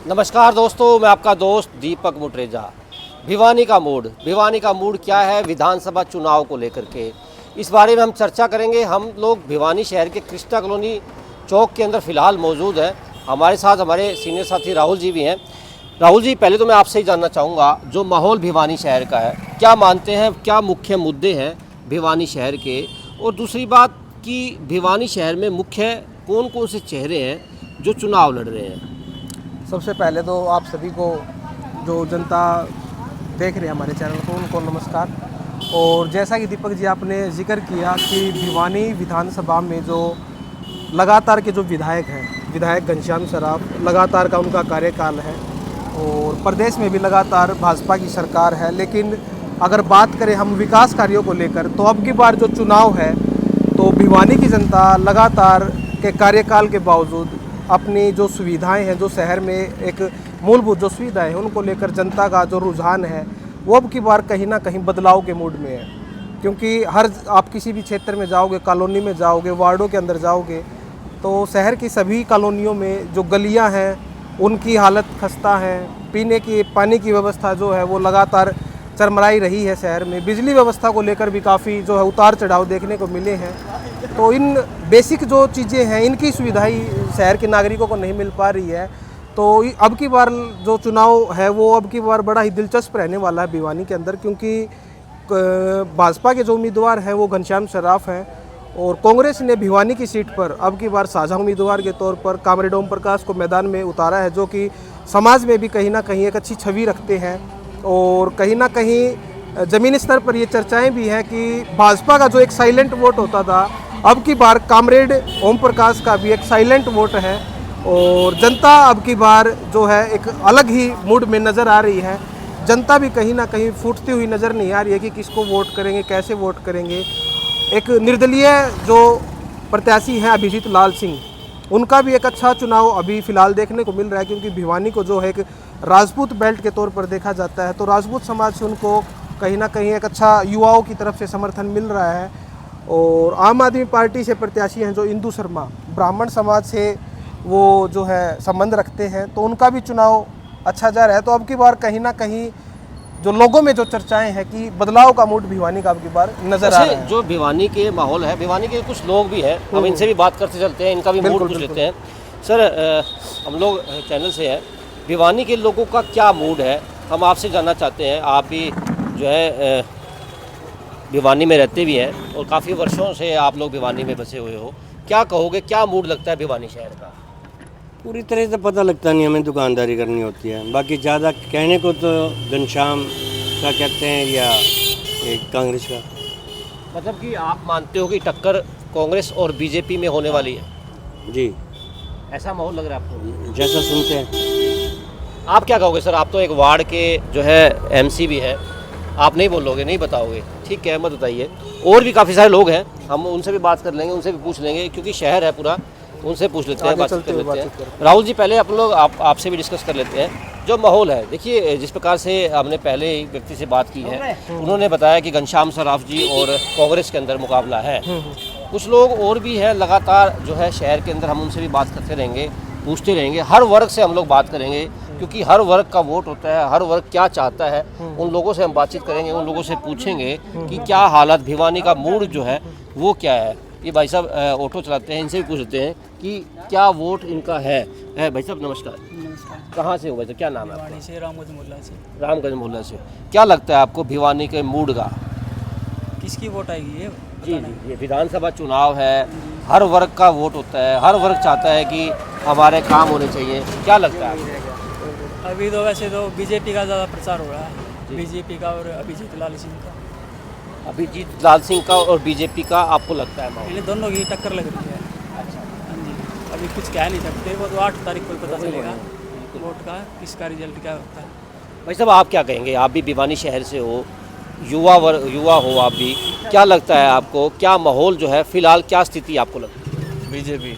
नमस्कार दोस्तों, मैं आपका दोस्त दीपक मुटरेजा। भिवानी का मूड क्या है विधानसभा चुनाव को लेकर के, इस बारे में हम चर्चा करेंगे। हम लोग भिवानी शहर के कृष्णा कॉलोनी चौक के अंदर फ़िलहाल मौजूद हैं। हमारे साथ हमारे सीनियर साथी राहुल जी भी हैं। राहुल जी, पहले तो मैं आपसे ही जानना चाहूँगा, जो माहौल भिवानी शहर का है, क्या मानते हैं, क्या मुख्य मुद्दे हैं भिवानी शहर के, और दूसरी बात कि भिवानी शहर में मुख्य कौन कौन से चेहरे हैं जो चुनाव लड़ रहे हैं। सबसे पहले तो आप सभी को, जो जनता देख रहे हैं हमारे चैनल को, उनको नमस्कार। और जैसा कि दीपक जी आपने जिक्र किया कि भिवानी विधानसभा में जो लगातार के जो विधायक घनश्याम सराफ, लगातार का उनका कार्यकाल है और प्रदेश में भी लगातार भाजपा की सरकार है। लेकिन अगर बात करें हम विकास कार्यों को लेकर, तो अब की बार जो चुनाव है तो भिवानी की जनता लगातार के कार्यकाल के बावजूद अपनी जो सुविधाएं हैं, जो शहर में एक मूलभूत जो सुविधाएं हैं, उनको लेकर जनता का जो रुझान है वो अब की बार कहीं ना कहीं बदलाव के मूड में है। क्योंकि आप किसी भी क्षेत्र में जाओगे, कॉलोनी में जाओगे, वार्डों के अंदर जाओगे, तो शहर की सभी कॉलोनियों में जो गलियां हैं उनकी हालत खस्ता है। पीने की पानी की व्यवस्था जो है वो लगातार चरमराई रही है शहर में। बिजली व्यवस्था को लेकर भी काफ़ी जो है उतार चढ़ाव देखने को मिले हैं। तो इन बेसिक जो चीज़ें हैं, इनकी सुविधाएं शहर के नागरिकों को नहीं मिल पा रही है। तो अब की बार जो चुनाव है वो अब की बार बड़ा ही दिलचस्प रहने वाला है भिवानी के अंदर, क्योंकि भाजपा के जो उम्मीदवार हैं वो घनश्याम सराफ हैं और कांग्रेस ने भिवानी की सीट पर अब की बार साझा उम्मीदवार के तौर पर कामरेड ओम प्रकाश को मैदान में उतारा है, जो कि समाज में भी कहीं ना कहीं एक अच्छी छवि रखते हैं। और कहीं ना कहीं ज़मीनी स्तर पर ये चर्चाएं भी हैं कि भाजपा का जो एक साइलेंट वोट होता था, अब की बार कामरेड ओम प्रकाश का भी एक साइलेंट वोट है और जनता अब की बार जो है एक अलग ही मूड में नज़र आ रही है। जनता भी कहीं ना कहीं फूटती हुई नज़र नहीं आ रही है कि किसको वोट करेंगे, कैसे वोट करेंगे। एक निर्दलीय जो प्रत्याशी हैं अभिजीत लाल सिंह, उनका भी एक अच्छा चुनाव अभी फ़िलहाल देखने को मिल रहा है, क्योंकि भिवानी को जो है एक राजपूत बेल्ट के तौर पर देखा जाता है। तो राजपूत समाज से उनको कहीं ना कहीं एक अच्छा युवाओं की तरफ से समर्थन मिल रहा है। और आम आदमी पार्टी से प्रत्याशी हैं जो इंदु शर्मा, ब्राह्मण समाज से वो जो है संबंध रखते हैं, तो उनका भी चुनाव अच्छा जा रहा है। तो अब की बार कहीं ना कहीं जो लोगों में जो चर्चाएं हैं कि बदलाव का मूड भिवानी का अब की बार नजर आ रहा है। जो भिवानी के माहौल है, भिवानी के कुछ लोग भी हैं, हम इनसे भी बात करते चलते हैं, इनका भी मूड पूछ लेते हैं। सर, हम लोग चैनल से हैं, भिवानी के लोगों का क्या मूड है, हम आपसे जानना चाहते हैं। आप भी जो है भिवानी में रहते भी हैं और काफ़ी वर्षों से आप लोग भिवानी में बसे हुए हो, क्या कहोगे, क्या मूड लगता है भिवानी शहर का? पूरी तरह से पता लगता नहीं, हमें दुकानदारी करनी होती है। बाकी ज़्यादा कहने को तो घनश्याम का कहते हैं या एक कांग्रेस का। मतलब कि आप मानते हो कि टक्कर कांग्रेस और बीजेपी में होने वाली है? जी, ऐसा माहौल लग रहा है आपको? जैसा सुनते हैं। आप क्या कहोगे सर? आप तो एक वार्ड के जो है एमसी भी है, आप नहीं बोलोगे, नहीं बताओगे, ठीक है, मत बताइए। और भी काफ़ी सारे लोग हैं, हम उनसे भी बात कर लेंगे, उनसे भी पूछ लेंगे, क्योंकि शहर है पूरा, उनसे पूछ लेते हैं, बातचीत कर लेते हैं। राहुल जी, पहले अपन लोग आपसे भी डिस्कस कर लेते हैं जो माहौल है। देखिए, जिस प्रकार से हमने पहले एक व्यक्ति से बात की है, उन्होंने बताया कि घनश्याम सराफ जी और कांग्रेस के अंदर मुकाबला है। कुछ लोग और भी हैं लगातार जो है शहर के अंदर, हम उनसे भी बात करते रहेंगे, पूछते रहेंगे। हर वर्ग से हम लोग बात करेंगे, क्योंकि हर वर्ग का वोट होता है, हर वर्ग क्या चाहता है, उन लोगों से हम बातचीत करेंगे, उन लोगों से पूछेंगे कि क्या हालत, भिवानी का मूड जो है वो क्या है। ये भाई साहब ऑटो चलाते हैं, इनसे भी पूछते हैं कि क्या वोट इनका है। भाई साहब नमस्कार। नमस्कार। कहाँ से हो भाई साहब, क्या नाम है आपका? भिवानी से, रामगंज मोहल्ला से। रामगंज मोहल्ला से। क्या लगता है आपको भिवानी के मूड का? किसकी वोट आएगी ये जी जी, ये विधानसभा चुनाव है, हर वर्ग का वोट होता है, हर वर्ग चाहता है कि हमारे काम होने चाहिए। क्या लगता है आपको? अभी तो वैसे तो बीजेपी का ज़्यादा प्रचार हो रहा है, बीजेपी का और अभिजीत लाल सिंह का। अभिजीत लाल सिंह का और बीजेपी का आपको लगता है माहौल? इन्हें दोनों की टक्कर लग रही है। अच्छा, हाँ जी, अभी कुछ कह नहीं सकते, वो तो 8 तारीख को पता चलेगा वोट का, किसका रिजल्ट क्या होता है। भाई साहब, आप क्या कहेंगे? आप भी भिवानी शहर से हो, युवा हो आप भी, क्या लगता है आपको, क्या माहौल जो है फिलहाल, क्या स्थिति आपको लगती है? बीजेपी।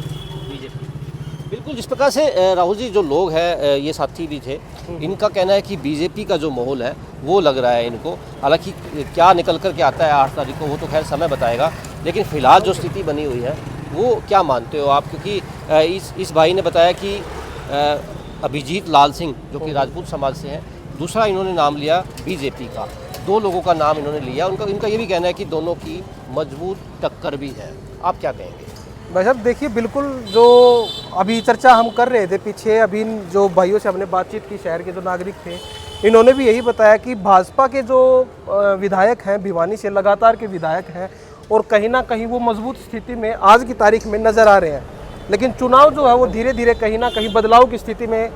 बिल्कुल, जिस प्रकार से राहुल जी, जो लोग हैं, ये साथी भी थे, इनका कहना है कि बीजेपी का जो माहौल है वो लग रहा है इनको। हालांकि क्या निकल कर के आता है 8 तारीख को, वो तो खैर समय बताएगा, लेकिन फ़िलहाल जो स्थिति बनी हुई है वो क्या मानते हो आप? क्योंकि इस भाई ने बताया कि अभिजीत लाल सिंह जो कि राजपूत समाज से हैं, दूसरा इन्होंने नाम लिया बीजेपी का। दो लोगों का नाम इन्होंने लिया। इनका ये भी कहना है कि दोनों की मजबूत टक्कर भी है। आप क्या कहेंगे? भाई साहब देखिए, बिल्कुल जो अभी चर्चा हम कर रहे थे पीछे, अभी जो भाइयों से हमने बातचीत की, शहर के जो नागरिक थे, इन्होंने भी यही बताया कि भाजपा के जो विधायक हैं, भिवानी से लगातार के विधायक हैं और कहीं ना कहीं वो मजबूत स्थिति में आज की तारीख में नज़र आ रहे हैं। लेकिन चुनाव जो है वो धीरे धीरे कहीं ना कहीं बदलाव की स्थिति में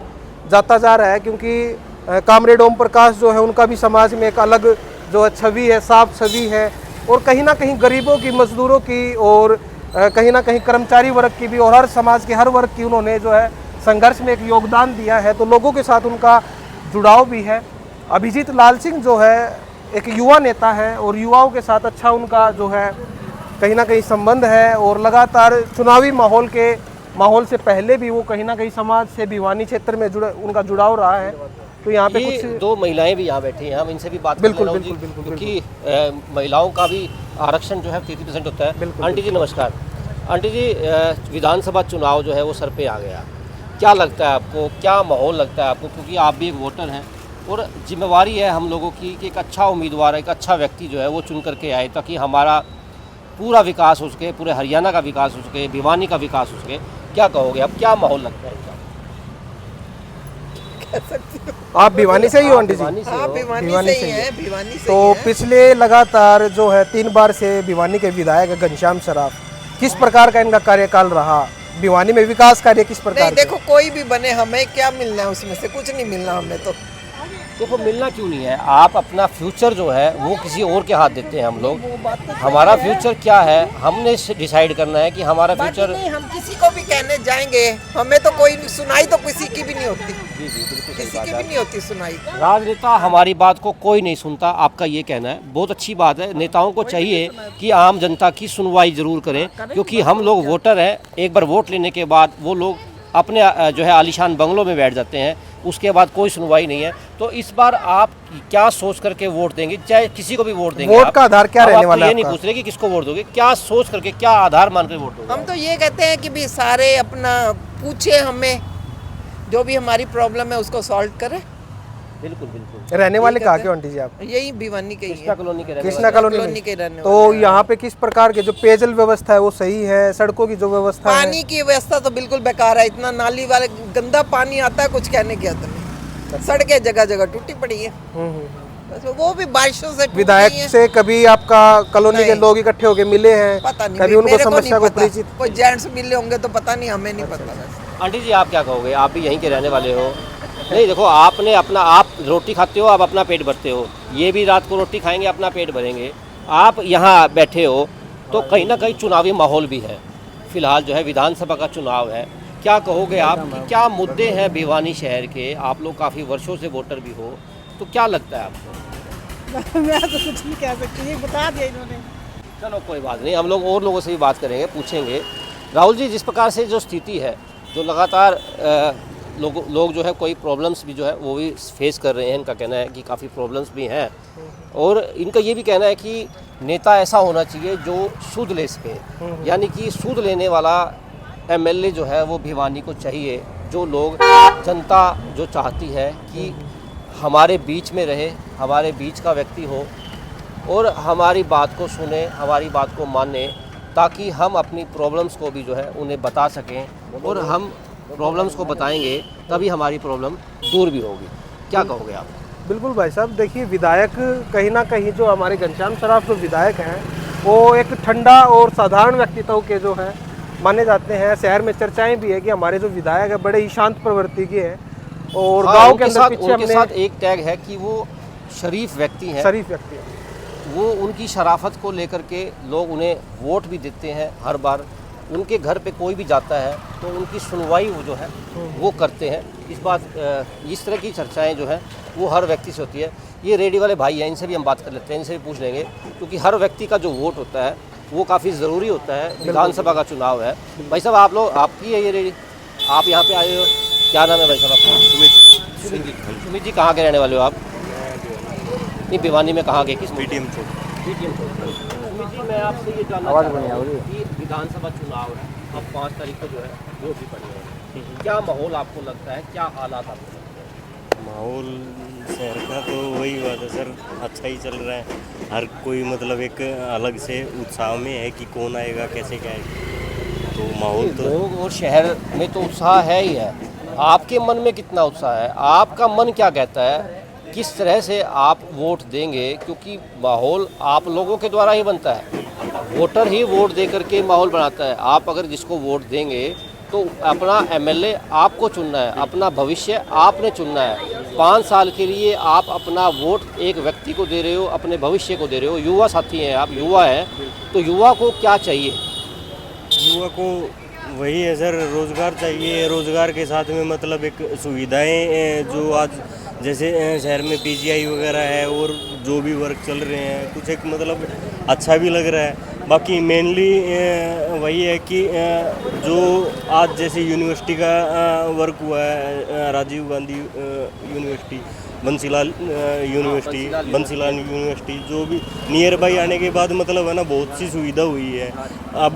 जाता जा रहा है, क्योंकि कामरेड ओम प्रकाश जो है उनका भी समाज में एक अलग जो है छवि है, साफ छवि है, और कहीं ना कहीं गरीबों की, मजदूरों की और कहीं ना कहीं कर्मचारी वर्ग की भी, और हर समाज के हर वर्ग की उन्होंने जो है संघर्ष में एक योगदान दिया है, तो लोगों के साथ उनका जुड़ाव भी है। अभिजीत लाल सिंह जो है एक युवा नेता है और युवाओं के साथ अच्छा उनका जो है कहीं ना कहीं संबंध है, और लगातार चुनावी माहौल से पहले भी वो कहीं ना कहीं समाज से भिवानी क्षेत्र में उनका जुड़ाव रहा है। तो यहाँ पे कुछ दो महिलाएं भी यहाँ बैठी हैं, हम इनसे भी बात बिल्कुल कर बिल्कुल बिल्कुल क्योंकि महिलाओं का भी आरक्षण जो है 33% होता है। आंटी जी नमस्कार। आंटी जी, विधानसभा चुनाव जो है वो सर पे आ गया, क्या लगता है आपको, क्या माहौल लगता है आपको? क्योंकि आप भी एक वोटर हैं और जिम्मेवारी है हम लोगों की कि एक अच्छा उम्मीदवार, एक अच्छा व्यक्ति जो है वो चुन करके आए ताकि हमारा पूरा विकास हो सके, पूरे हरियाणा का विकास हो सके, भिवानी का विकास हो सके। क्या कहोगे आप, क्या माहौल लगता है इनका? आप भिवानी से ही हो आंटी जी? भिवानी से हो? भिवानी से ही है। भिवानी से तो ही है। पिछले लगातार जो है 3 बार से भिवानी के विधायक है घनश्याम सराफ, किस प्रकार का इनका कार्यकाल रहा? भिवानी में विकास कार्य किस प्रकार नहीं, देखो कोई भी बने, हमें क्या मिलना है उसमें से? कुछ नहीं मिलना हमें तो। देखो मिलना क्यों नहीं है, आप अपना फ्यूचर जो है वो किसी और के हाथ देते हैं हम लोग। हमारा फ्यूचर क्या है हमने डिसाइड करना है कि हमारा फ्यूचर। नहीं, हम किसी को भी कहने जाएंगे, हमें तो कोई सुनाई तो किसी की भी नहीं होती, जी जी बिल्कुल सही किसी बात की है। भी नहीं होती सुनाई। राजनेता हमारी बात को कोई नहीं सुनता, आपका ये कहना है, बहुत अच्छी बात है। नेताओं को चाहिए कि आम जनता की सुनवाई जरूर करें, क्योंकि हम लोग वोटर हैं। एक बार वोट लेने के बाद वो लोग अपने जो है आलीशान बंगलों में बैठ जाते हैं, उसके बाद कोई सुनवाई नहीं है। तो इस बार आप क्या सोच करके वोट देंगे, चाहे किसी को भी वोट देंगे? वोट आप? का आधार क्या अब रहने आपको वाला है ये नहीं आपका? पूछ रहे कि किसको वोट दोगे, क्या सोच करके, क्या आधार मान कर वोट दोगे? हम तो ये कहते हैं कि भी सारे अपना पूछे, हमें जो भी हमारी प्रॉब्लम है उसको सॉल्व करें। बिल्कुल बिल्कुल। रहने वाले ठीक कहाँ है। के आंटी जी आप? यही भिवानी के ही कृष्णा है। कॉलोनी के रहने कृष्णा वाले। कॉलोनी कॉलोनी में। के रहने तो वाले हैं। यहाँ पे किस प्रकार के जो पेयजल व्यवस्था है वो सही है? सड़कों की जो व्यवस्था है? पानी की व्यवस्था तो बिल्कुल बेकार है, इतना नाली वाले गंदा पानी आता है, कुछ कहने की हद नहीं। सड़कें जगह जगह टूटी पड़ी है, बस वो भी बारिशों से टूट विधायक गई हैं। से कभी आपका कॉलोनी के नहीं। लोग इकट्ठे होके मिले हैं? पता नहीं, कभी उनको मेरे को समस्या नहीं को पता। परिचित? कोई जेंट्स मिले होंगे तो पता नहीं, हमें नहीं पता। आंटी जी आप क्या कहोगे, आप भी यहीं के रहने वाले हो? नहीं देखो, आपने अपना, आप रोटी खाते हो, आप अपना पेट भरते हो, ये भी रात को रोटी खाएंगे, अपना पेट भरेंगे। आप यहाँ बैठे हो तो कहीं ना कहीं चुनावी माहौल भी है। फिलहाल जो है विधानसभा का चुनाव है, क्या कहोगे आप कि क्या मुद्दे हैं भिवानी शहर के? आप लोग काफ़ी वर्षों से वोटर भी हो, तो क्या लगता है आपको? मैं तो कुछ नहीं कह सकती, ये बता दिया इन्होंने। चलो कोई बात नहीं, हम लोग और लोगों से भी बात करेंगे, पूछेंगे। राहुल जी, जिस प्रकार से जो स्थिति है, जो लगातार लोग जो है कोई प्रॉब्लम्स भी जो है वो भी फेस कर रहे हैं, इनका कहना है कि काफ़ी प्रॉब्लम्स भी हैं, और इनका ये भी कहना है कि नेता ऐसा होना चाहिए जो सूद ले सके, यानी कि सूद लेने वाला एमएलए जो है वो भिवानी को चाहिए। जो लोग, जनता जो चाहती है कि हमारे बीच में रहे, हमारे बीच का व्यक्ति हो और हमारी बात को सुने, हमारी बात को माने, ताकि हम अपनी प्रॉब्लम्स को भी जो है उन्हें बता सकें, और हम प्रॉब्लम्स को बताएंगे तभी हमारी प्रॉब्लम दूर भी होगी। क्या कहोगे आप? बिल्कुल भाई साहब, देखिए विधायक कहीं ना कहीं जो हमारे घनश्याम सराफ जो विधायक हैं वो एक ठंडा और साधारण व्यक्तित्व के जो हैं माने जाते हैं। शहर में चर्चाएं भी है कि हमारे जो विधायक है बड़े ही शांत प्रवृत्ति के हैं, और हाँ, गांव के उनके अंदर साथ, पीछे उनके हमने साथ एक टैग है कि वो शरीफ व्यक्ति हैं। शरीफ व्यक्ति हैं। वो उनकी शराफत को लेकर के लोग उन्हें वोट भी देते हैं हर बार। उनके घर पे कोई भी जाता है तो उनकी सुनवाई वो जो है वो करते हैं। इस तरह की चर्चाएं जो है वो हर व्यक्ति से होती है। ये रेडी वाले भाई हैं, इनसे भी हम बात कर लेते हैं, इनसे भी पूछ लेंगे, क्योंकि हर व्यक्ति का जो वोट होता है वो काफ़ी ज़रूरी होता है। विधानसभा का चुनाव है। भाई साहब, आप लोग, आपकी है ये रेडी, आप यहाँ पे आए हो, क्या नाम है भाई साहब आपका? सुमित जी, कहाँ के रहने वाले हो आप? नहीं, भिवानी में कहाँ के, किस? पीटीएम चौक। सुमित जी, मैं आपसे ये जानना चाहता हूँ कि विधानसभा चुनाव है, अब 5 तारीख को जो है वोट भी पड़ने हैं, क्या माहौल आपको लगता है, क्या हालात आपको लगते हैं? माहौल शहर का तो वही बात है सर, अच्छा ही चल रहा है। हर कोई मतलब एक अलग से उत्साह में है कि कौन आएगा, कैसे क्या आएगा। तो माहौल तो लोग और शहर में तो उत्साह है ही है, आपके मन में कितना उत्साह है? आपका मन क्या कहता है, किस तरह से आप वोट देंगे? क्योंकि माहौल आप लोगों के द्वारा ही बनता है, वोटर ही वोट दे करके माहौल बनाता है। आप अगर जिसको वोट देंगे तो अपना एमएलए आपको चुनना है, अपना भविष्य आपने चुनना है। 5 साल के लिए आप अपना वोट एक व्यक्ति को दे रहे हो, अपने भविष्य को दे रहे हो। युवा साथी हैं आप, युवा हैं, तो युवा को क्या चाहिए? युवा को वही है सर, रोज़गार चाहिए। रोज़गार के साथ में मतलब एक सुविधाएं जो आज जैसे शहर में पीजीआई वगैरह है और जो भी वर्क चल रहे हैं, कुछ एक मतलब अच्छा भी लग रहा है। बाकी मेनली वही है कि जो आज जैसे यूनिवर्सिटी का वर्क हुआ है, राजीव गांधी यूनिवर्सिटी, बंसीलाल यूनिवर्सिटी जो भी नियर बाई आने के बाद मतलब है ना बहुत सी सुविधा हुई है। अब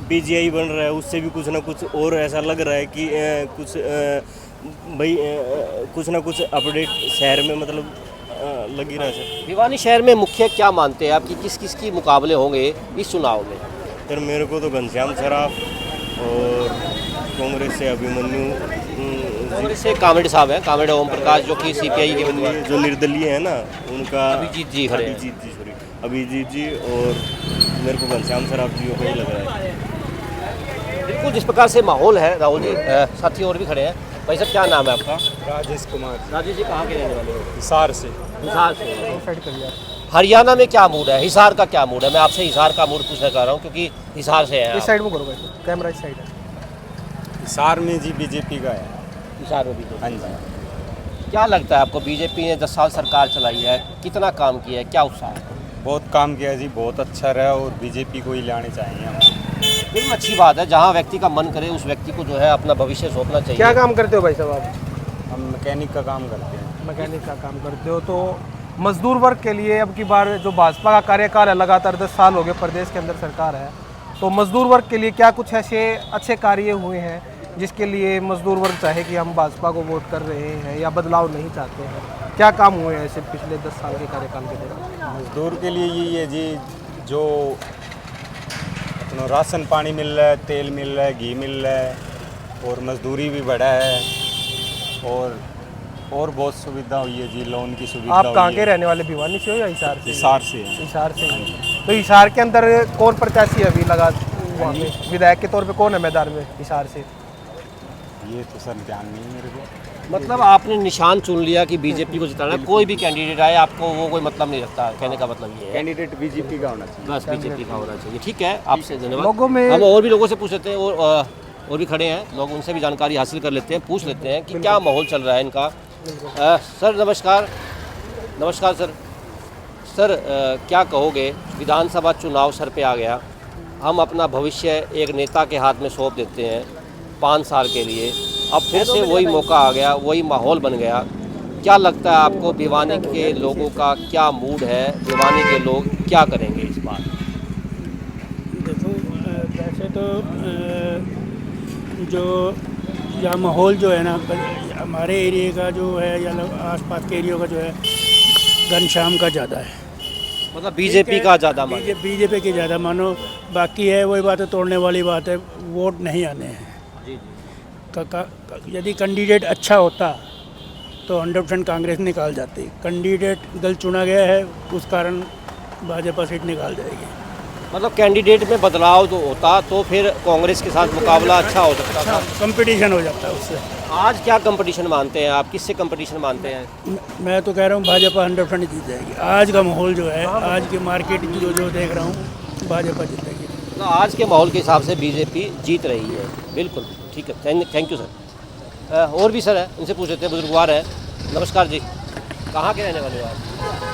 पीजीआई बन रहा है, उससे भी कुछ ना कुछ और ऐसा लग रहा है कि कुछ ना कुछ अपडेट शहर में मतलब लग ही रहा है सर। भिवानी शहर में मुख्य क्या मानते हैं आप कि किस किस की मुकाबले होंगे इस चुनाव में? सर मेरे को तो घनश्याम सराफ और कांग्रेस से अभिमन्यु कांग्रेस से कामेड साहब हैं, कामेड ओम प्रकाश, जो कि सीपीआई के उम्मीदवार जो निर्दलीय है ना उनका अभिजीत जी खड़े हैं। अभिजीत जी और मेरे को घनश्याम सराफ जी को ही लग रहा है। बिल्कुल जिस प्रकार से माहौल है राहुल जी, साथी और भी खड़े हैं। भाई साहब क्या नाम है आपका? राजेश कुमार, राजेश जी कहाँ के रहने वाले हो? हिसार से। हिसार से। हरियाणा में क्या मूड है, हिसार का क्या मूड है? मैं आपसे हिसार का मूड पूछना चाह रहा हूँ क्योंकि हिसार से है इस आप। साइड में करो भाई, कैमरा इस साइड है। हिसार में जी बीजेपी का है। हिसार में भी हाँ जी। क्या लगता है आपको, बीजेपी ने 10 साल सरकार चलाई है, कितना काम किया है, क्या उत्साह है? बहुत काम किया जी, बहुत अच्छा रहा और बीजेपी को ही लाने चाहिए हम। बिल्कुल अच्छी बात है, जहाँ व्यक्ति का मन करे उस व्यक्ति को जो है अपना भविष्य सौंपना चाहिए। क्या काम करते हो भाई साहब आप? हम मैकेनिक का काम करते हैं। मैकेनिक का काम करते हो, तो मजदूर वर्ग के लिए अब की बार जो भाजपा का कार्यकाल है, लगातार 10 साल हो गए प्रदेश के अंदर सरकार है, तो मजदूर वर्ग के लिए क्या कुछ ऐसे अच्छे कार्य हुए हैं जिसके लिए मजदूर वर्ग चाहे कि हम भाजपा को वोट कर रहे हैं या बदलाव नहीं चाहते हैं? क्या काम हुए हैं ऐसे पिछले 10 साल के कार्यकाल के दौरान? मजदूर के लिए यही है जी, जो अपना राशन पानी मिल रहा है, तेल मिल रहा है, घी मिल रहा है और मजदूरी भी बढ़ा है और बहुत सुविधा हुई है जी, लोन की सुविधा। आप कहाँ के रहने वाले, भिवानी से हो या हिसार से? हिसार से। हिसार से। तो हिसार के अंदर कौन प्रत्याशी है अभी लगा वहाँ पे, विधायक के तौर पे कौन है मैदान में हिसार से? ये तो सर ध्यान नहीं है मेरे को। मतलब आपने निशान चुन लिया कि बीजेपी को जिताना है, कोई भी कैंडिडेट आए आपको वो कोई मतलब नहीं रखता, कहने का मतलब ये है कैंडिडेट बीजेपी का होना चाहिए। बस बीजेपी का होना चाहिए। ठीक है, आपसे धन्यवाद। लोगों में हम और भी लोगों से पूछ लेते हैं और भी खड़े हैं लोग, उनसे भी जानकारी हासिल कर लेते हैं, पूछ लेते हैं कि क्या माहौल चल रहा है इनका। सर नमस्कार। नमस्कार सर। सर क्या कहोगे, विधानसभा चुनाव सर पे आ गया, हम अपना भविष्य एक नेता के हाथ में सौंप देते हैं 5 साल के लिए, अब फिर से वही मौका आ गया, वही माहौल बन गया। क्या लगता है आपको, भिवानी के लोगों का क्या मूड है, भिवानी के लोग क्या करेंगे इस बार? देखो वैसे तो जो या माहौल जो है ना हमारे एरिया का जो है या आसपास के एरिया का जो है घनश्याम का ज़्यादा है, मतलब बीजेपी का ज़्यादा मान? बीजेपी की ज़्यादा मानो। बाकी है वही बात है, तोड़ने वाली बात है, वोट नहीं आने हैं। यदि कैंडिडेट अच्छा होता तो 100% कांग्रेस निकाल जाती। कैंडिडेट गलत चुना गया है, उस कारण भाजपा सीट निकाल जाएगी। मतलब कैंडिडेट में बदलाव जो होता तो फिर कांग्रेस के साथ मुकाबला अच्छा हो सकता था, कंपटीशन हो जाता है उससे। आज क्या कंपटीशन मानते हैं आप, किससे कंपटीशन मानते हैं? मैं तो कह रहा हूँ भाजपा 100% जीत जाएगी। आज का माहौल जो है, आज की मार्केट जो देख रहा हूँ, भाजपा जीतेगी। तो आज के माहौल के हिसाब से बीजेपी जीत रही है। बिल्कुल ठीक है, थैंक यू सर। और भी सर है, उनसे पूछ लेते हैं, बुजुर्गवार है। नमस्कार जी, कहाँ के रहने वाले हो आप?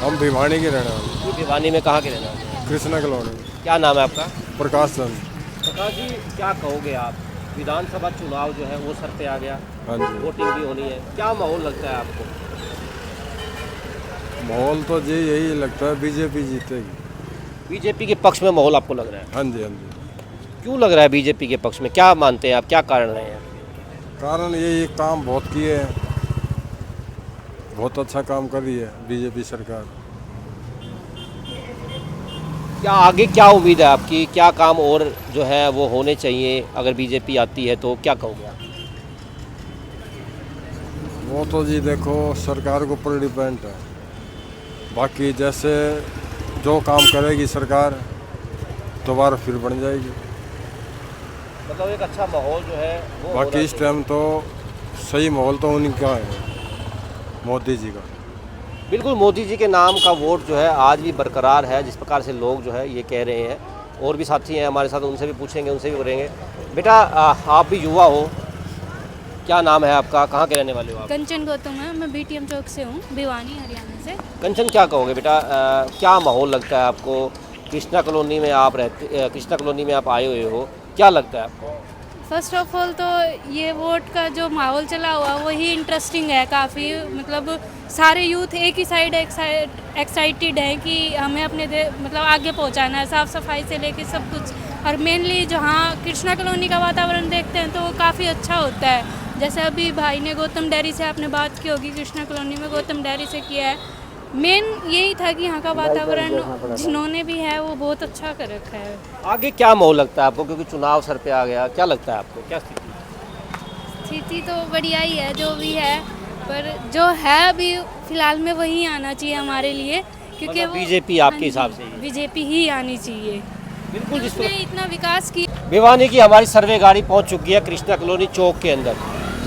हम भिवानी के रहने वाले। भिवानी में कहाँ के रहने वाले हैं? कृष्णा कॉलोनी। क्या नाम है आपका? प्रकाश चंद। प्रकाश जी क्या कहोगे आप, विधानसभा चुनाव जो है वो सर पे आ गया, हाँ जी। वोटिंग भी होनी है, क्या माहौल लगता है आपको? माहौल तो जी यही लगता है बीजेपी जीतेगी। बीजेपी के पक्ष में माहौल आपको लग रहा है? हाँ जी, हाँ जी। क्यों लग रहा है बीजेपी के पक्ष में, क्या मानते हैं आप, क्या कारण रहे हैं? कारण ये काम बहुत किए हैं, बहुत अच्छा काम कर रही है बीजेपी सरकार। क्या आगे क्या उम्मीद है आपकी, क्या काम और जो है वो होने चाहिए अगर बीजेपी आती है तो क्या कहोगे आप? वो तो जी देखो सरकार के ऊपर डिपेंड है, बाकी जैसे जो काम करेगी सरकार दोबारा फिर बन जाएगी। मतलब एक अच्छा माहौल जो है वो बाकी इस टाइम तो सही माहौल तो उनका है, मोदी जी का। बिल्कुल मोदी जी के नाम का वोट जो है आज भी बरकरार है, जिस प्रकार से लोग जो है ये कह रहे हैं। और भी साथी हैं हमारे साथ, उनसे भी पूछेंगे, उनसे भी करेंगे। बेटा आप भी युवा हो, क्या नाम है आपका, कहाँ के रहने वाले हो आप? कंचन गौतम है, मैं बीटीएम चौक से हूँ, भिवानी हरियाणा से। कंचन क्या कहोगे बेटा, क्या माहौल लगता है आपको? कृष्णा कॉलोनी में आप कृष्णा कॉलोनी में आप आए हुए हो, क्या लगता है आपको? फर्स्ट ऑफ ऑल तो ये वोट का जो माहौल चला हुआ वही इंटरेस्टिंग है काफ़ी। मतलब सारे यूथ एक ही साइड एक्साइटेड हैं कि हमें अपने मतलब आगे पहुंचाना है, साफ़ सफाई से लेके सब कुछ। और मेनली जहाँ कृष्णा कॉलोनी का वातावरण देखते हैं तो वो काफ़ी अच्छा होता है। जैसे अभी भाई ने गौतम डेयरी से आपने बात की होगी, कृष्णा कॉलोनी में गौतम डेयरी से किया है। मेन यही था कि यहाँ का वातावरण जिन्होंने भी है वो बहुत अच्छा कर रखा है। आगे क्या माहौल लगता है आपको, क्योंकि चुनाव सर पे आ गया, क्या लगता है आपको, क्या स्थिति तो बढ़िया ही है जो भी है, पर जो है अभी फिलहाल में वही आना चाहिए हमारे लिए, क्योंकि मतलब बीजेपी आपके हिसाब से बीजेपी ही आनी चाहिए। बिल्कुल, जिसने इतना विकास किया। भिवानी की हमारी सर्वे गाड़ी पहुंच चुकी है कृष्णा कॉलोनी चौक के अंदर।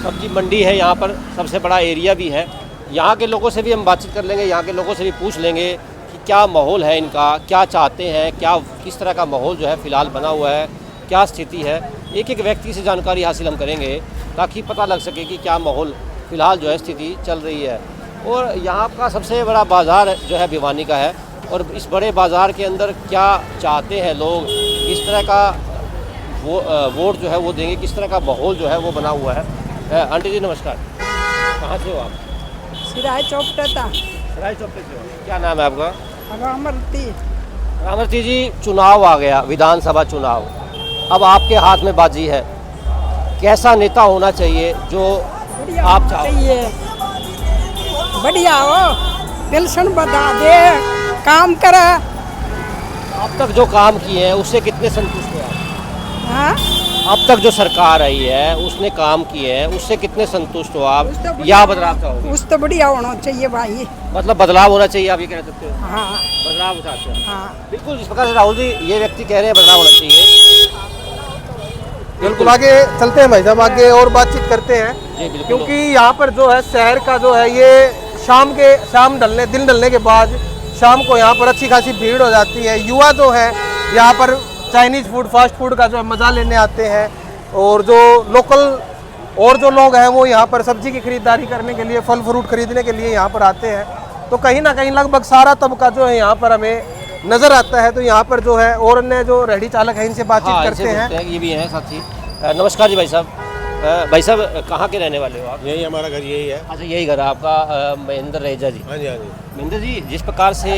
सब्जी मंडी है यहाँ पर, सबसे बड़ा एरिया भी है। यहाँ के लोगों से भी हम बातचीत कर लेंगे, यहाँ के लोगों से भी पूछ लेंगे कि क्या माहौल है इनका, क्या चाहते हैं, क्या किस तरह का माहौल जो है फ़िलहाल बना हुआ है, क्या स्थिति है। एक एक व्यक्ति से जानकारी हासिल हम करेंगे ताकि पता लग सके कि क्या माहौल फ़िलहाल जो है स्थिति चल रही है। और यहाँ का सबसे बड़ा बाज़ार जो है भिवानी का है, और इस बड़े बाज़ार के अंदर क्या चाहते हैं लोग, किस तरह का वोट जो है वो देंगे, किस तरह का माहौल जो है वो बना हुआ है। आंटी जी नमस्कार, कहाँ से हो आप? सिराय चौपटा था। सराय चौपटे से हो, क्या नाम है आपका? रामरती। रामरती जी, चुनाव आ गया, विधानसभा चुनाव, अब आपके हाथ में बाजी है। कैसा नेता होना चाहिए जो आप चाहते? बढ़िया हो, पेंशन बता दे, काम करे। अब तक जो काम किए हैं उससे कितने संतुष्ट हो आप? हाँ? अब तक जो सरकार आई है उसने काम किए हैं, उससे कितने संतुष्ट हो आप, या बदलाव चाहोगे? उस तो बढ़िया होना चाहिए भाई। मतलब बदलाव होना चाहिए, आप ये कह सकते हो? हाँ। बदलाव चाहते हैं? हाँ। बिल्कुल, जिस प्रकार से राहुल जी ये व्यक्ति कह रहे हैं बदलाव होना चाहिए। बिल्कुल, आगे चलते हैं भाई साहब, आगे और बातचीत करते हैं। जी बिल्कुल, क्योंकि यहाँ पर जो है शहर का जो है ये शाम ढलने दिन ढलने के बाद शाम को यहाँ पर अच्छी खासी भीड़ हो जाती है। युवा जो है यहाँ पर चाइनीज़ फूड, फास्ट फूड का जो है मज़ा लेने आते हैं, और जो लोकल और जो लोग हैं वो यहाँ पर सब्जी की खरीदारी करने के लिए, फल फ्रूट खरीदने के लिए यहाँ पर आते हैं। तो कहीं ना कहीं लगभग सारा तबका जो है यहाँ पर हमें नज़र आता है। तो यहाँ पर जो है और अन्य जो रेहड़ी चालक हैं इनसे बातचीत करते हैं। ये भी हैं साथी। नमस्कार जी भाई साहब। भाई साहब कहाँ के रहने वाले हो आप? यही हमारा घर यही है। अच्छा, यही घर है आपका। महेंद्र रहेजा जी। हाँ जी, हाँ जी। महेंद्र जी, जिस प्रकार से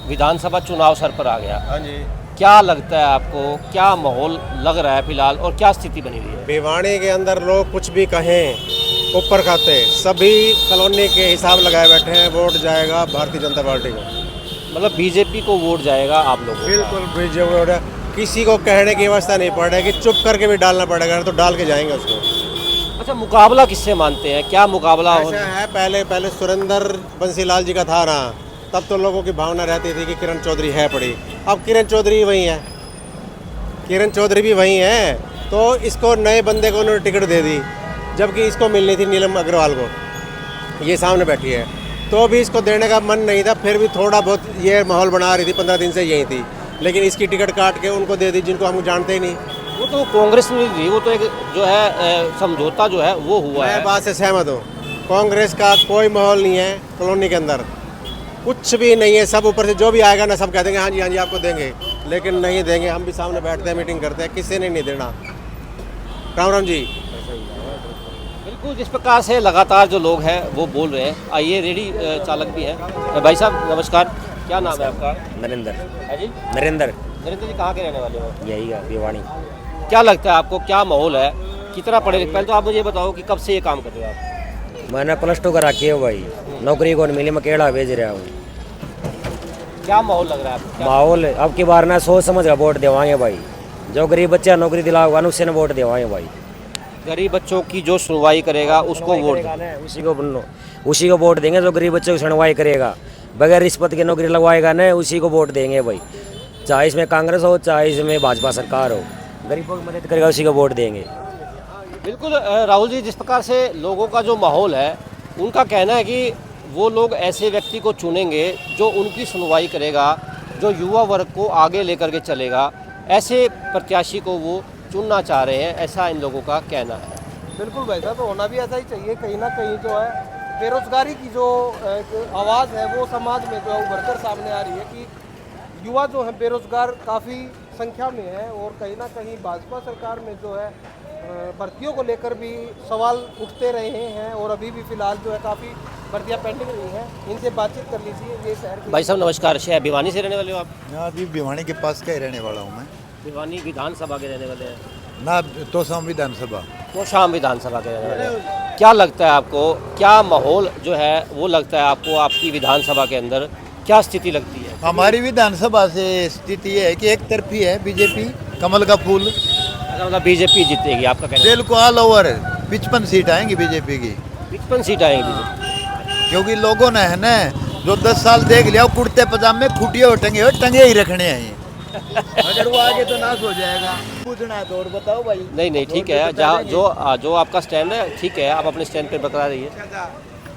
विधानसभा चुनाव सर पर आ गया, हाँ जी, क्या लगता है आपको, क्या माहौल लग रहा है फिलहाल, और क्या स्थिति बनी हुई है? भिवानी के अंदर लोग कुछ भी कहें ऊपर खाते हैं, सभी कॉलोनी के हिसाब लगाए बैठे हैं। वोट जाएगा भारतीय जनता पार्टी को, मतलब बीजेपी को वोट जाएगा आप लोगों को? बिल्कुल बीजेपी। किसी को कहने की व्यवस्था नहीं पड़ रही कि चुप करके भी डालना पड़ेगा, तो डाल के जाएंगे उसको। अच्छा, मुकाबला किससे मानते हैं, क्या मुकाबला हो? ऐसा है, पहले सुरेंद्र बंसीलाल जी का था ना, तब तो लोगों की भावना रहती थी कि किरण चौधरी है पड़ी। अब किरण चौधरी वही है, किरण चौधरी भी वही है, तो इसको नए बंदे को उन्होंने टिकट दे दी, जबकि इसको मिलनी थी नीलम अग्रवाल को, ये सामने बैठी है। तो भी इसको देने का मन नहीं था, फिर भी थोड़ा बहुत ये माहौल बना रही थी, 15 दिन से यही थी, लेकिन इसकी टिकट काट के उनको दे दी जिनको हम जानते ही नहीं। वो तो कांग्रेस में थी, वो तो एक जो है समझौता जो है वो हुआ है। मैं बात से सहमत हूँ, कांग्रेस का कोई माहौल नहीं है कॉलोनी के अंदर, कुछ भी नहीं है। सब ऊपर से जो भी आएगा ना, सब कह देंगे हाँ जी आपको देंगे, लेकिन नहीं देंगे। हम भी सामने बैठते हैं, मीटिंग करते हैं, किसी ने नहीं देना। राम राम जी। बिल्कुल, जिस प्रकार से लगातार जो लोग हैं वो बोल रहे हैं। आइए, रेडी चालक भी हैं। भाई साहब नमस्कार, क्या नाम है आपका? नरेंद्र। है जी, नरेंद्र। नरेंद्र जी, कहाँ के रहने वाले हो? यही है भिवानी। क्या लगता है आपको, क्या माहौल है, कितना पढ़े लिखे? पहले तो आप मुझे बताओ कि कब से ये काम कर रहे हो आप? मैंने +2 करा की है भाई, नौकरी को नहीं मिली, मैं केड़ा भेज रहा हूँ। क्या माहौल लग रहा है आपको? माहौल अब की बार ना सोच समझ कर वोट देवाएंगे भाई, जो गरीब बच्चा नौकरी दिलाओगा ना उससे वोट देवाएंगे भाई। गरीब बच्चों की जो सुनवाई करेगा उसको वोट उसी को वोट देंगे, जो गरीब बच्चों की सुनवाई करेगा, बगैर रिश्वत की नौकरी लगवाएगा ना उसी को वोट देंगे भाई। चाहे इसमें कांग्रेस हो चाहे इसमें भाजपा सरकार हो, गरीबों की मदद करेगा उसी को वोट देंगे। बिल्कुल राहुल जी, जिस प्रकार से लोगों का जो माहौल है, उनका कहना है कि वो लोग ऐसे व्यक्ति को चुनेंगे जो उनकी सुनवाई करेगा, जो युवा वर्ग को आगे लेकर के चलेगा, ऐसे प्रत्याशी को वो चुनना चाह रहे हैं, ऐसा इन लोगों का कहना है। बिल्कुल भाई साहब, होना भी ऐसा ही चाहिए। कहीं ना कहीं जो है बेरोजगारी की जो एक आवाज़ है वो समाज में जो है उभर कर सामने आ रही है कि युवा जो है बेरोजगार काफ़ी संख्या में है, और कहीं ना कहीं भाजपा सरकार में जो है भर्तियों को लेकर भी सवाल उठते रहे हैं, और अभी भी फिलहाल जो है काफ़ी भर्तियाँ पेंडिंग रही हैं। इनसे बातचीत कर लीजिए। ये शहर भाई साहब नमस्कार, शहर भिवानी से रहने वाले हो आप? हाँ, अभी भिवानी के पास का ही रहने वाला हूँ मैं। भिवानी विधानसभा के रहने वाले हैं ना? तोशाम विधानसभा। तोशाम विधानसभा के रहने वाले हैं। क्या लगता है आपको, क्या माहौल जो है वो लगता है आपको आपकी विधानसभा के अंदर, क्या स्थिति लगती है? हमारी विधानसभा से स्थिति ये है कि एक तरफी है बीजेपी, कमल का फूल। मतलब बीजेपी जीतेगी आपका कहना? बिल्कुल ऑल ओवर 55 सीट आएंगी बीजेपी की। 55 सीट आएंगी बीजेपी? क्योंकि लोगों ने है ना जो 10 साल देख लिया, कुर्ते पजामे खुटिए टंगे ही रखने हैं। अगर वो आगे तो नाश हो जाएगा। पूछना है तो और बताओ भाई। नहीं ठीक है, जहाँ जो आपका स्टैंड है ठीक है, आप अपने स्टैंड पे बरकरार रहिए।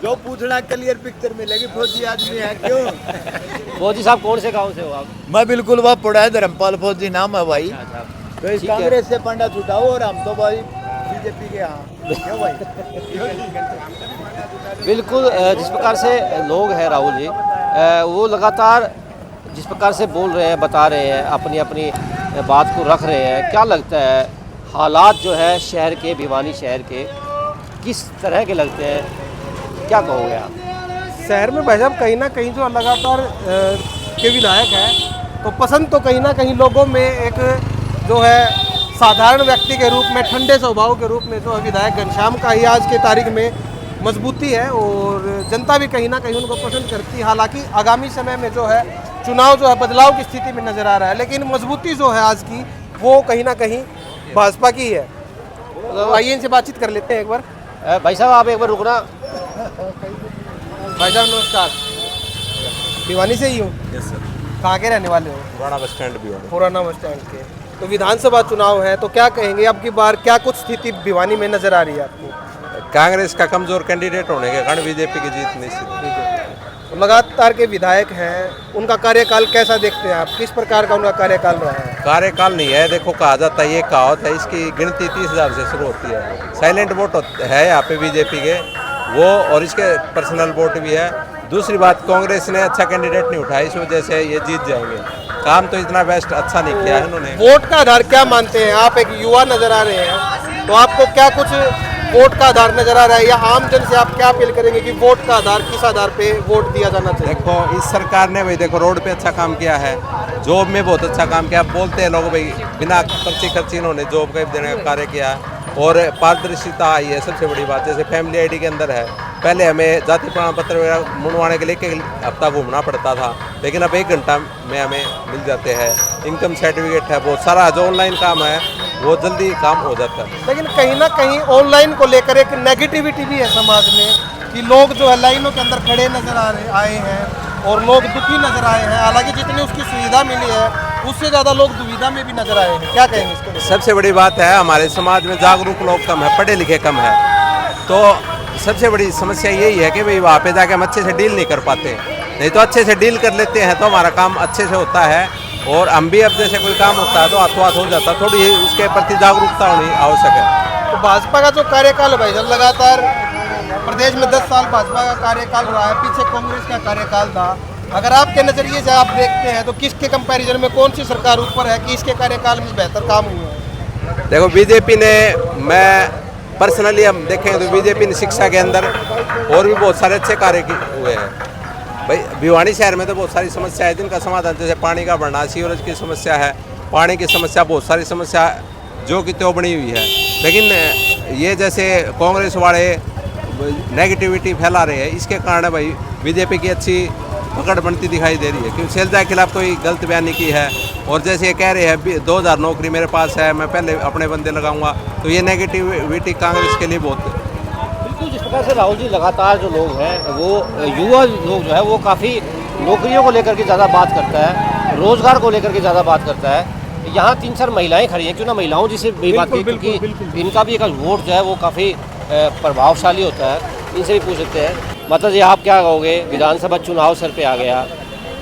जो पूछना क्लियर पिक्चर मिलेगी। फौजी आदमी है क्यों? फौजी साहब कौन से गांव से हो आप? मैं बिल्कुल वह पढ़ा है, धर्मपाल फौजी नाम है भाई। तो इस कांग्रेस से पंडा छुटाओ, और हम तो भाई बीजेपी के यहाँ। क्यों भाई? बिल्कुल जिस प्रकार से लोग हैं राहुल जी, वो लगातार जिस प्रकार से बोल रहे हैं, बता रहे हैं, अपनी अपनी बात को रख रहे हैं। क्या लगता है हालात जो है शहर के, भिवानी शहर के किस तरह के लगते हैं, क्या कहोगे आप? शहर में भाई साहब कहीं ना कहीं जो लगातार के विधायक हैं, तो पसंद तो कहीं ना कहीं लोगों में एक जो है साधारण व्यक्ति के रूप में, ठंडे स्वभाव के रूप में जो है विधायक घनश्याम का ही आज के तारीख में मजबूती है, और जनता भी कहीं ना कहीं उनको पसंद करती है। हालांकि आगामी समय में जो है चुनाव जो है बदलाव की स्थिति में नज़र आ रहा है, लेकिन मजबूती जो है आज की वो कहीं ना कहीं भाजपा की है। तो आइए इनसे बातचीत कर लेते हैं एक बार। भाई साहब आप एक बार रुकना। भाई साहब नमस्कार, भिवानी से ही हूँ। Yes sir. कहाँ के रहने वाले हो? पुराना बस स्टैंड भिवानी। पुराना बस स्टैंड के। तो विधानसभा चुनाव है, तो क्या कहेंगे अब की बार, क्या कुछ स्थिति भिवानी में नजर आ रही है आपको? कांग्रेस का कमजोर कैंडिडेट होने के कारण बीजेपी की जीत निश्चित है। तो लगातार के विधायक हैं, उनका कार्यकाल कैसा देखते हैं आप? किस प्रकार का उनका कार्यकाल रहा है? कार्यकाल नहीं है, देखो कहा जाता है, ये कहावत है, इसकी गिनती 30,000 से शुरू होती है। साइलेंट वोट है यहाँ पे बीजेपी के वो, और इसके पर्सनल वोट भी है। दूसरी बात, कांग्रेस ने अच्छा कैंडिडेट नहीं उठाया, इस वजह से ये जीत जाएंगे। काम तो इतना बेस्ट अच्छा नहीं किया है उन्होंने। वोट का आधार क्या मानते हैं आप? एक युवा नजर आ रहे हैं, तो आपको क्या कुछ वोट का आधार नजर आ रहा है, या आम जन से आप क्या अपील करेंगे कि वोट का आधार किस आधार पे वोट दिया जाना चाहिए? देखो इस सरकार ने भाई देखो रोड पे अच्छा काम किया है, जॉब में बहुत अच्छा काम किया। बोलते हैं लोग भाई बिना पर्ची खर्ची इन्होंने जॉब का देने का कार्य किया है, और पारदर्शिता आई है सबसे बड़ी बात। जैसे फैमिली आईडी के अंदर है, पहले हमें जाति प्रमाण पत्र वगैरह मुड़वाने के लिए एक हफ्ता घूमना पड़ता था, लेकिन अब 1 घंटा में हमें मिल जाते हैं। इनकम सर्टिफिकेट है, बहुत सारा जो ऑनलाइन काम है वो जल्दी काम हो जाता है। लेकिन कहीं ना कहीं ऑनलाइन को लेकर एक नेगेटिविटी भी है समाज में, कि लोग जो है लाइनों के अंदर खड़े नजर आए हैं, और लोग दुखी नजर आए हैं। हालांकि जितनी उसकी सुविधा मिली है उससे ज़्यादा लोग दुविधा में भी नजर आए हैं। क्या कहेंगे इसको? सबसे बड़ी बात है हमारे समाज में जागरूक लोग कम है, पढ़े लिखे कम है, तो सबसे बड़ी समस्या यही है कि भाई वहाँ पे जाके हम अच्छे से डील नहीं कर पाते। नहीं तो अच्छे से डील कर लेते हैं तो हमारा काम अच्छे से होता है, और हम भी अब जैसे कोई काम होता है तो हाथों हाथ हो जाता है। थोड़ी उसके प्रति जागरूकता होनी आवश्यक है। तो भाजपा का जो कार्यकाल है भाई साहब, लगातार प्रदेश में 10 साल भाजपा का कार्यकाल रहा है, पीछे कांग्रेस का कार्यकाल था। अगर आपके नज़रिए से आप देखते हैं तो किसके कंपैरिजन में कौन सी सरकार ऊपर है, कि इसके कार्यकाल में बेहतर काम हुआ है? देखो बीजेपी ने, मैं पर्सनली हम देखें तो बीजेपी ने शिक्षा के अंदर और भी बहुत सारे अच्छे कार्य हुए हैं। भाई भिवानी शहर में तो बहुत सारी समस्या है जिनका समाधान, जैसे पानी का बढ़ना, सीवरेज की समस्या है, पानी की समस्या, बहुत सारी समस्या जो कि त्यों बनी हुई है। लेकिन ये जैसे कांग्रेस वाले नेगेटिविटी फैला रहे हैं, इसके कारण भाई बीजेपी की अच्छी पकड़ बनती दिखाई दे रही है, क्योंकि शैलजा के खिलाफ कोई गलत बयानी की है और जैसे ये कह रहे हैं 2000 नौकरी मेरे पास है, मैं पहले अपने बंदे लगाऊंगा, तो ये नेगेटिविटी कांग्रेस के लिए बहुत बिल्कुल। जिस प्रकार से राहुल जी लगातार जो लोग हैं वो युवा लोग जो है वो काफ़ी नौकरियों को लेकर के ज़्यादा बात करता है, रोज़गार को लेकर के ज़्यादा बात करता है। यहाँ 3-4 महिलाएं खड़ी हैं, क्यों ना महिलाओं जी से भी बात की, क्योंकि इनका भी एक वोट जो है वो काफ़ी प्रभावशाली होता है, इनसे भी पूछ सकते हैं। मतलब जी आप क्या कहोगे, विधानसभा चुनाव सर पे आ गया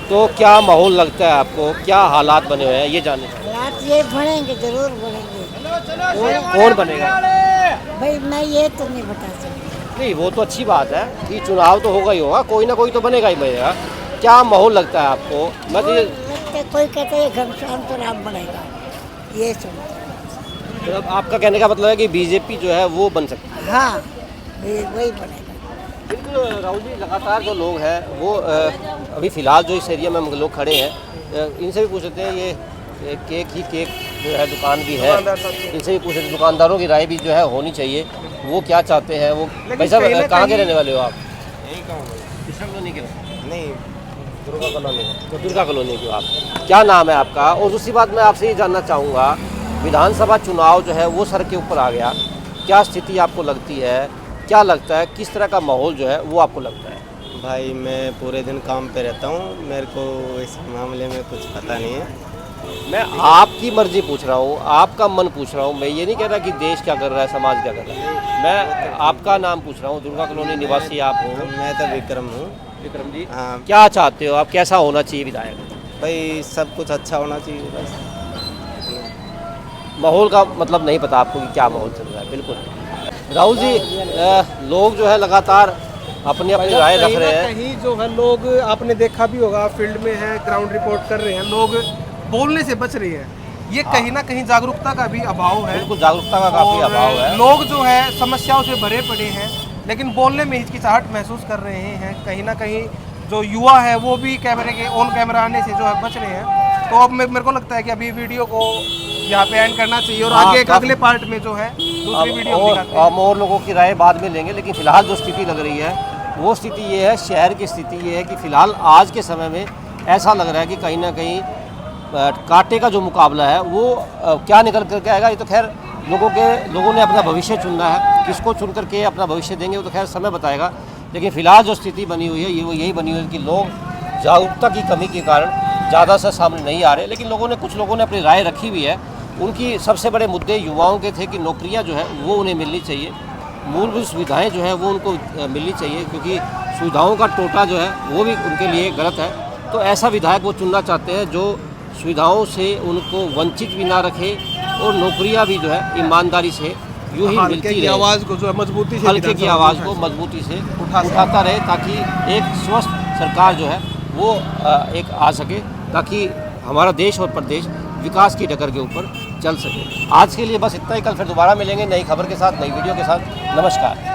तो क्या माहौल लगता है आपको, क्या हालात बने हुए हैं ये जानने चाहिए। हालात ये बनेंगे, जरूर बनेंगे। कौन बनेगा भाई मैं ये तो नहीं बता सकती। नहीं वो तो अच्छी बात है कि चुनाव तो होगा ही होगा, कोई ना कोई तो बनेगा ही बनेगा। क्या माहौल लगता है आपको? लगता कोई कहता है घनश्याम तो राम बनेगा, ये सुनते। मतलब आपका कहने का मतलब है कि बीजेपी जो है वो बन सकती है। हाँ वही बनेगा। बिल्कुल राहुल जी, लगातार जो लोग हैं वो अभी फ़िलहाल जो इस एरिया में हम लोग खड़े हैं, इनसे भी पूछ सकते हैं। ये केक जो है दुकान भी है, इनसे भी पूछ सकते हैं। दुकानदारों की राय भी जो है होनी चाहिए, वो क्या चाहते हैं। वो भाई साहब कहाँ के रहने वाले हो आप? यही कहूँ कृष्ण कॉलोनी के नहीं, दुर्गा कॉलोनी। तो दुर्गा कॉलोनी के आप, क्या नाम है आपका? और दूसरी बात मैं आपसे ये जानना चाहूँगा, विधानसभा चुनाव जो है वो सर के ऊपर आ गया, क्या स्थिति आपको लगती है, क्या लगता है, किस तरह का माहौल जो है वो आपको लगता है? भाई मैं पूरे दिन काम पे रहता हूँ, मेरे को इस मामले में कुछ पता नहीं है। मैं आपकी मर्जी पूछ रहा हूँ, आपका मन पूछ रहा हूँ, मैं ये नहीं कह रहा कि देश क्या कर रहा है, समाज क्या कर रहा है, मैं आपका नाम पूछ रहा हूँ। दुर्गा कॉलोनी निवासी आप हो? मैं तो विक्रम हूँ। विक्रम जी, हाँ। क्या चाहते हो आप, कैसा होना चाहिए विधायक? भाई सब कुछ अच्छा होना चाहिए बस। माहौल का मतलब नहीं पता आपको कि क्या माहौल चल रहा है? बिल्कुल राहुल जी, लोग जो है लगातार अपनी अपनी राय रख रहे हैं। कहीं जो है लोग, आपने देखा भी होगा, फील्ड में है, ग्राउंड रिपोर्ट कर रहे हैं, लोग बोलने से बच रहे हैं। ये कहीं ना कहीं जागरूकता का भी अभाव है। बिल्कुल जागरूकता का काफ़ी अभाव है। लोग जो है समस्याओं से भरे पड़े हैं, लेकिन बोलने में हिचकिचाहट महसूस कर रहे हैं। कहीं ना कहीं जो युवा है वो भी कैमरे के ऑन कैमरा आने से जो है बच रहे हैं। तो अब मेरे को लगता है कि अभी वीडियो को यहाँ पे एंड करना चाहिए और आगे एक अगले पार्ट में जो है दूसरी वीडियो हम और लोगों की राय बाद में लेंगे। लेकिन फिलहाल जो स्थिति लग रही है वो स्थिति ये है, शहर की स्थिति ये है कि फिलहाल आज के समय में ऐसा लग रहा है कि कहीं ना कहीं कांटे का जो मुकाबला है वो क्या निकल करके आएगा, ये तो खैर लोगों ने अपना भविष्य चुनना है, किसको चुन करके अपना भविष्य देंगे वो तो खैर समय बताएगा। लेकिन फिलहाल जो स्थिति बनी हुई है ये वो यही बनी हुई है कि लोग जागरूकता की कमी के कारण ज़्यादा से सामने नहीं आ रहे। लेकिन कुछ लोगों ने अपनी राय रखी हुई है। उनकी सबसे बड़े मुद्दे युवाओं के थे कि नौकरियां जो है वो उन्हें मिलनी चाहिए, मूलभूत सुविधाएं जो है वो उनको मिलनी चाहिए, क्योंकि सुविधाओं का टोटा जो है वो भी उनके लिए गलत है। तो ऐसा विधायक वो चुनना चाहते हैं जो सुविधाओं से उनको वंचित भी ना रखे और नौकरियां भी जो है ईमानदारी से यूँ ही मिलती रहे, आवाज़ को जो है मजबूती से, हल्के की आवाज़ को मजबूती से उठाता रहे, ताकि एक स्वस्थ सरकार जो है वो एक आ सके, ताकि हमारा देश और प्रदेश विकास की डगर के ऊपर चल सके। आज के लिए बस इतना ही, कल फिर दोबारा मिलेंगे नई खबर के साथ, नई वीडियो के साथ। नमस्कार।